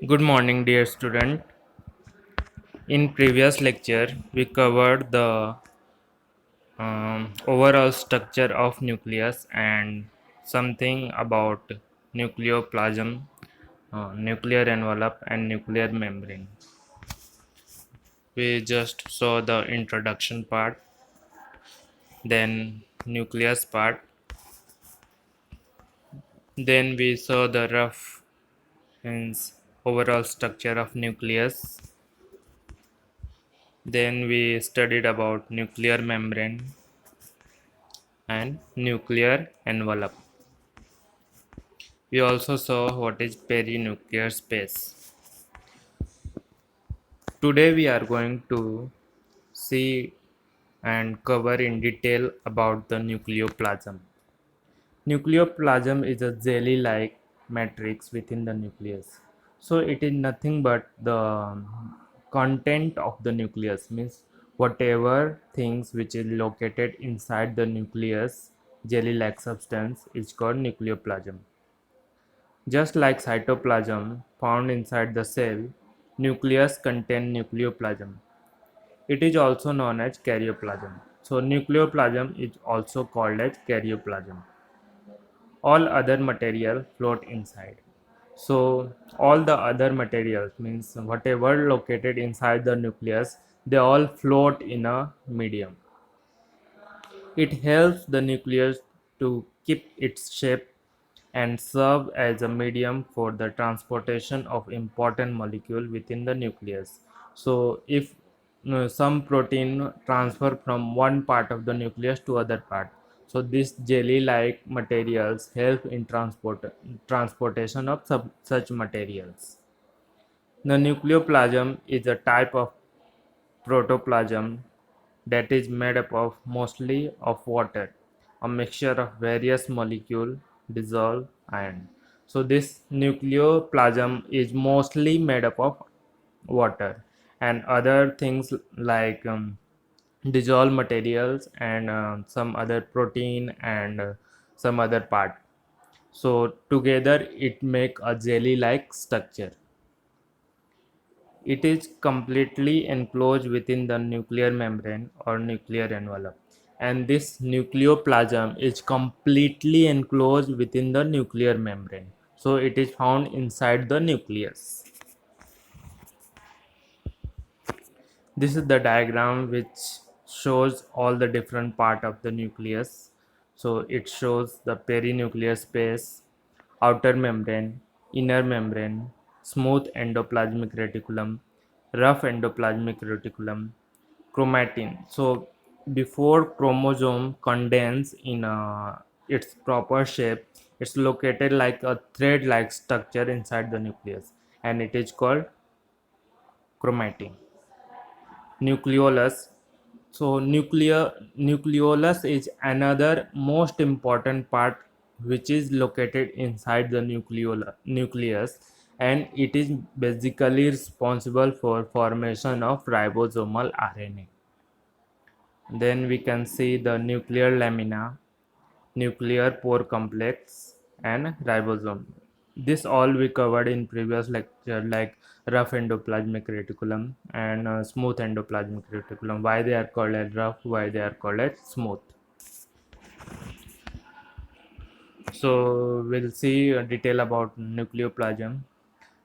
Good morning, dear student. In previous lecture, we covered the overall structure of nucleus and something about nucleoplasm, nuclear envelope, and nuclear membrane. We just saw the introduction part, then nucleus part, then we saw the rough means overall structure of nucleus. Then we studied about nuclear membrane and nuclear envelope. We also saw what is perinuclear space. Today we are going to see and cover in detail about the nucleoplasm. Nucleoplasm is a jelly-like matrix within the nucleus. So it is nothing but the content of the nucleus, means whatever things which is located inside the nucleus, jelly-like substance is called nucleoplasm. Just like cytoplasm found inside the cell, nucleus contains nucleoplasm. It is also known as karyoplasm. So nucleoplasm is also called as karyoplasm. All other material float inside. So all the other materials means whatever located inside the nucleus, they all float in a medium. It helps the nucleus to keep its shape and serve as a medium for the transportation of important molecule within the nucleus. So if some protein transfer from one part of the nucleus to other part, so this jelly like materials help in transportation of such materials. The nucleoplasm is a type of protoplasm that is made up of mostly of water, a mixture of various molecules dissolved iron. So this nucleoplasm is mostly made up of water and other things like dissolved materials and some other protein and some other part. So together it make a jelly like structure. It is completely enclosed within the nuclear membrane or nuclear envelope, and this nucleoplasm is completely enclosed within the nuclear membrane. So it is found inside the nucleus. This is the diagram which shows all the different part of the nucleus. So it shows the perinuclear space, outer membrane, inner membrane, smooth endoplasmic reticulum, rough endoplasmic reticulum, chromatin. So before chromosome condense in its proper shape, it's located like a thread-like structure inside the nucleus, and it is called chromatin. Nucleolus. So nucleolus is another most important part which is located inside the nucleus, and it is basically responsible for formation of ribosomal RNA. Then we can see the nuclear lamina, nuclear pore complex, and ribosome. This all we covered in previous lecture, like rough endoplasmic reticulum and smooth endoplasmic reticulum. Why they are called as rough, why they are called as smooth. So we'll see a detail about nucleoplasm.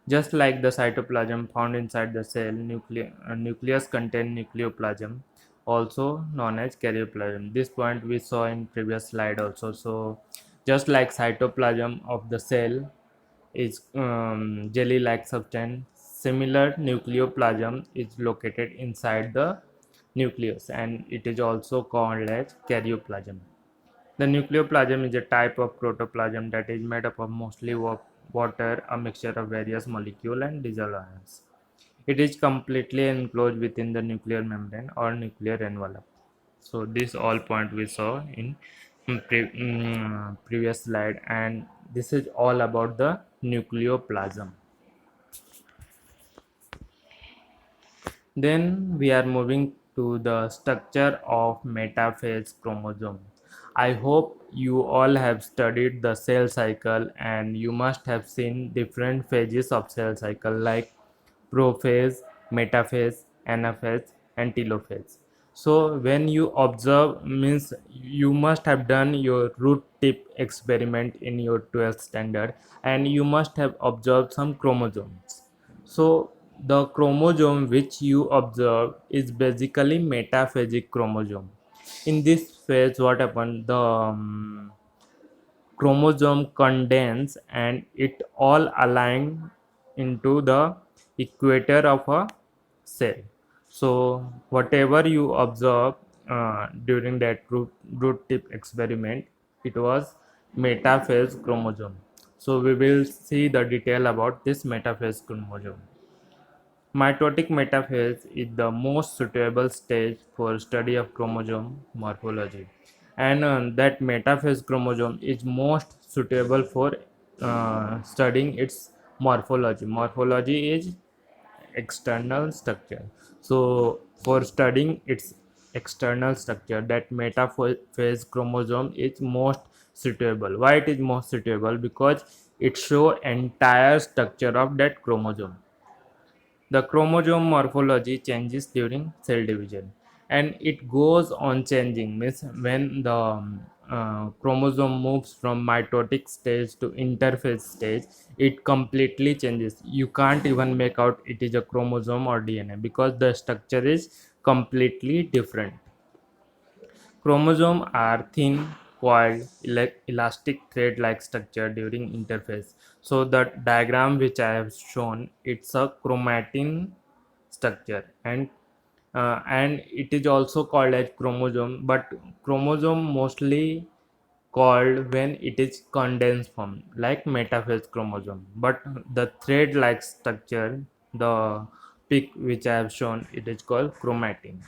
Just like the cytoplasm found inside the cell, nucleus contain nucleoplasm, also known as karyoplasm. This point we saw in previous slide also. So just like cytoplasm of the cell is jelly-like substance, similar nucleoplasm is located inside the nucleus, and it is also called as karyoplasm. The nucleoplasm is a type of protoplasm that is made up of mostly water, a mixture of various molecules and dissolved ions. It is completely enclosed within the nuclear membrane or nuclear envelope. So this all point we saw in previous slide, and this is all about the nucleoplasm. Then we are moving to the structure of metaphase chromosome. I hope you all have studied the cell cycle and you must have seen different phases of cell cycle like prophase, metaphase, anaphase, and telophase. So when you observe means you must have done your root tip experiment in your 12th standard and you must have observed some chromosomes. So the chromosome which you observe is basically metaphasic chromosome. In this phase what happened, the chromosome condense and it all align into the equator of a cell. So whatever you observe during that root tip experiment, it was metaphase chromosome. So we will see the detail about this metaphase chromosome. Mitotic metaphase is the most suitable stage for study of chromosome morphology, and that metaphase chromosome is most suitable for studying its morphology. Morphology is external structure. So for studying its external structure, that metaphase chromosome is most suitable. Why it is most suitable? Because it show entire structure of that chromosome. The chromosome morphology changes during cell division and it goes on changing, means when the chromosome moves from mitotic stage to interphase stage, it completely changes. You can't even make out it is a chromosome or DNA because the structure is completely different. Chromosomes are thin, coiled, elastic thread-like structure during interphase. So the diagram which I have shown, it's a chromatin structure, and it is also called as chromosome. But chromosome mostly called when it is condensed form, like metaphase chromosome. But the thread-like structure, the peak which I have shown, it is called chromatin.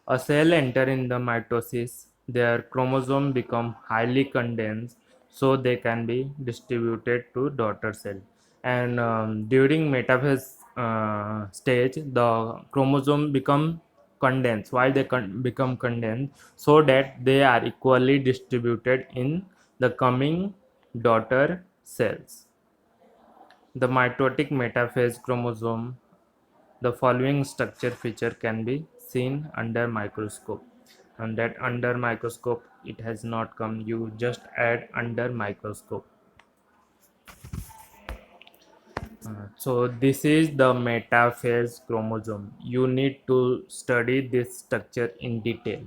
A cell enter in the mitosis, their chromosome become highly condensed so they can be distributed to daughter cell. And during metaphase stage, the chromosome become condensed. Why they become condensed? So that they are equally distributed in the coming daughter cells. The mitotic metaphase chromosome, the following structure feature can be seen under microscope, and that under microscope it has not come, you just add under microscope. So this is the metaphase chromosome. You need to study this structure in detail.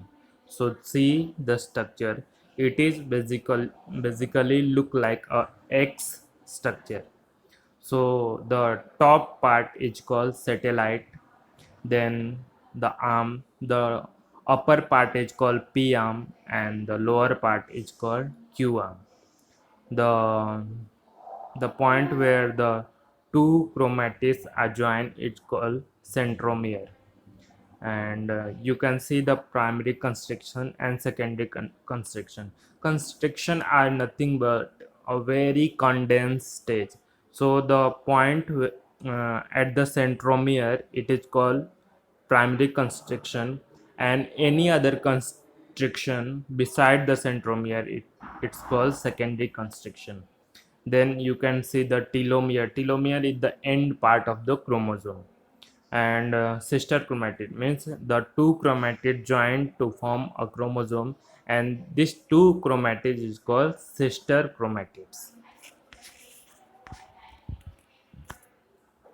So see the structure. It is basically look like a X structure. So the top part is called satellite, then the arm, the upper part is called P arm and the lower part is called Q arm. The point where the two chromatids are joined is called centromere, and you can see the primary constriction and secondary constriction. Constriction are nothing but a very condensed stage. So the point at the centromere, it is called primary constriction, and any other constriction beside the centromere, it's called secondary constriction. Then you can see the telomere. Telomere is the end part of the chromosome, and sister chromatid means the two chromatids joined to form a chromosome, and these two chromatids is called sister chromatids.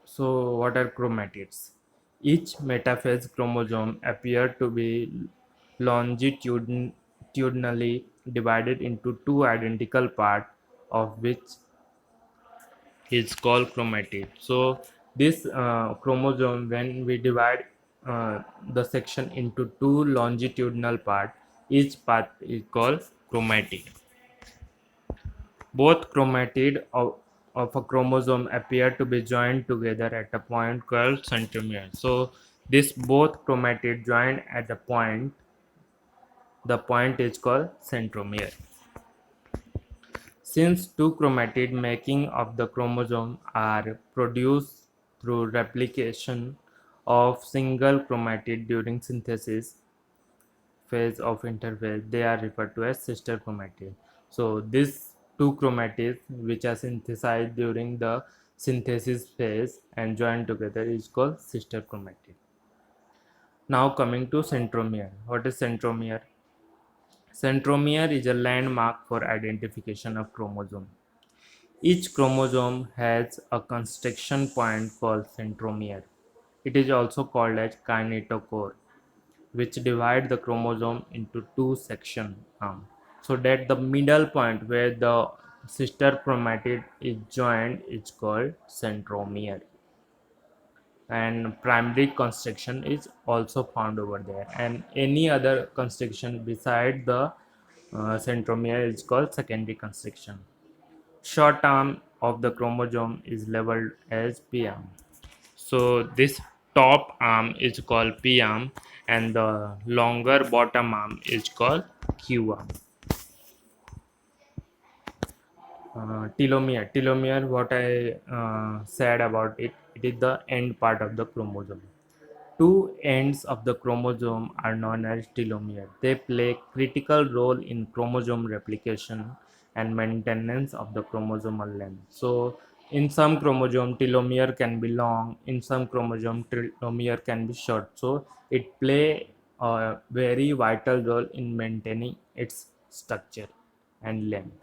So what are chromatids? Each metaphase chromosome appear to be longitudinally divided into two identical parts, of which is called chromatid. So this chromosome, when we divide the section into two longitudinal part, each part is called chromatid. Both chromatid of a chromosome appear to be joined together at a point called centromere. So this both chromatid joined at a point, the point is called centromere. Since two chromatid making of the chromosome are produced through replication of single chromatid during synthesis, phase of interphase, they are referred to as sister chromatids. So these two chromatids which are synthesized during the synthesis phase and joined together is called sister chromatid. Now coming to centromere. What is centromere? Centromere is a landmark for identification of chromosome. Each chromosome has a constriction point called centromere. It is also called as kinetochore, which divide the chromosome into two section arm, so that the middle point where the sister chromatid is joined is called centromere, and primary constriction is also found over there, and any other constriction beside the centromere is called secondary constriction. Short arm of the chromosome is labeled as P arm. So this top arm is called P arm and the longer bottom arm is called Q arm. Telomere, what I said about it, it is the end part of the chromosome. Two ends of the chromosome are known as telomere. They play critical role in chromosome replication and maintenance of the chromosomal length. So in some chromosome telomere can be long, in some chromosome telomere can be short. So it play a very vital role in maintaining its structure and length.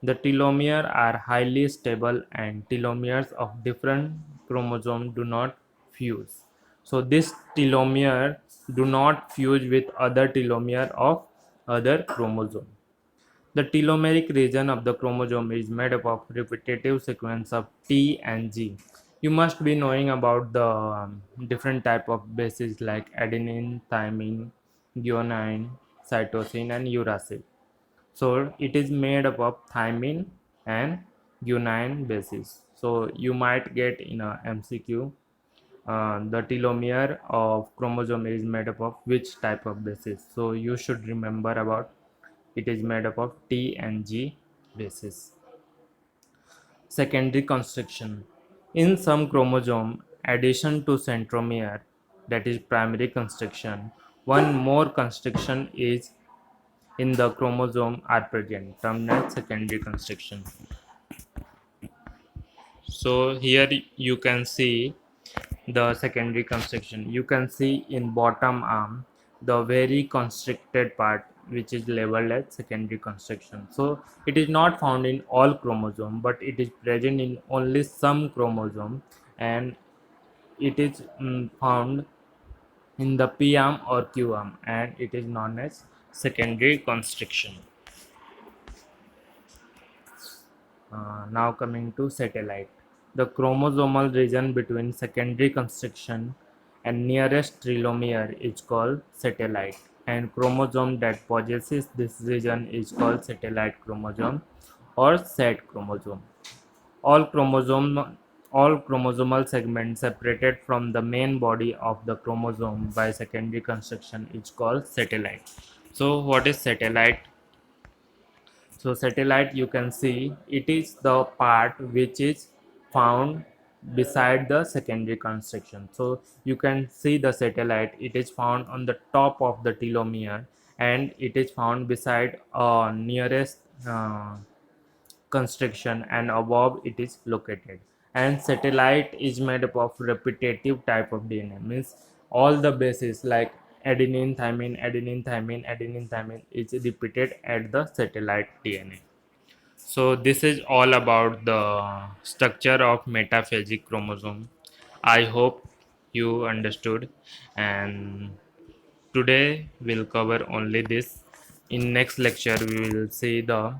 The telomere are highly stable and telomeres of different chromosomes do not fuse. So this telomere do not fuse with other telomere of other chromosome. The telomeric region of the chromosome is made up of repetitive sequence of T and G. You must be knowing about the different type of bases like adenine, thymine, guanine, cytosine and uracil. So it is made up of thymine and guanine bases. So you might get in a MCQ the telomere of chromosome is made up of which type of bases. So you should remember about it is made up of T and G bases. Secondary constriction. In some chromosome, addition to centromere, that is primary constriction, one more constriction is in the chromosome are present, termed as secondary constriction. So here you can see the secondary constriction. You can see in bottom arm the very constricted part which is labeled as secondary constriction. So it is not found in all chromosome, but it is present in only some chromosome, and it is found in the P arm or Q arm, and it is known as secondary constriction. Now coming to satellite. The chromosomal region between secondary constriction and nearest telomere is called satellite, and chromosome that possesses this region is called satellite chromosome or SAT chromosome. All chromosome all chromosomal segments separated from the main body of the chromosome by secondary constriction is called satellite. So what is satellite? So satellite, you can see it is the part which is found beside the secondary constriction. So you can see the satellite, it is found on the top of the telomere and it is found beside nearest constriction and above it is located. And satellite is made up of repetitive type of DNA, means all the bases like adenine, thymine, adenine, thymine, adenine, thymine is repeated at the satellite DNA. So this is all about the structure of metaphasic chromosome. I hope you understood, and today we'll cover only this. In next lecture we will see the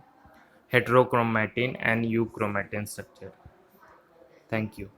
heterochromatin and euchromatin structure. Thank you.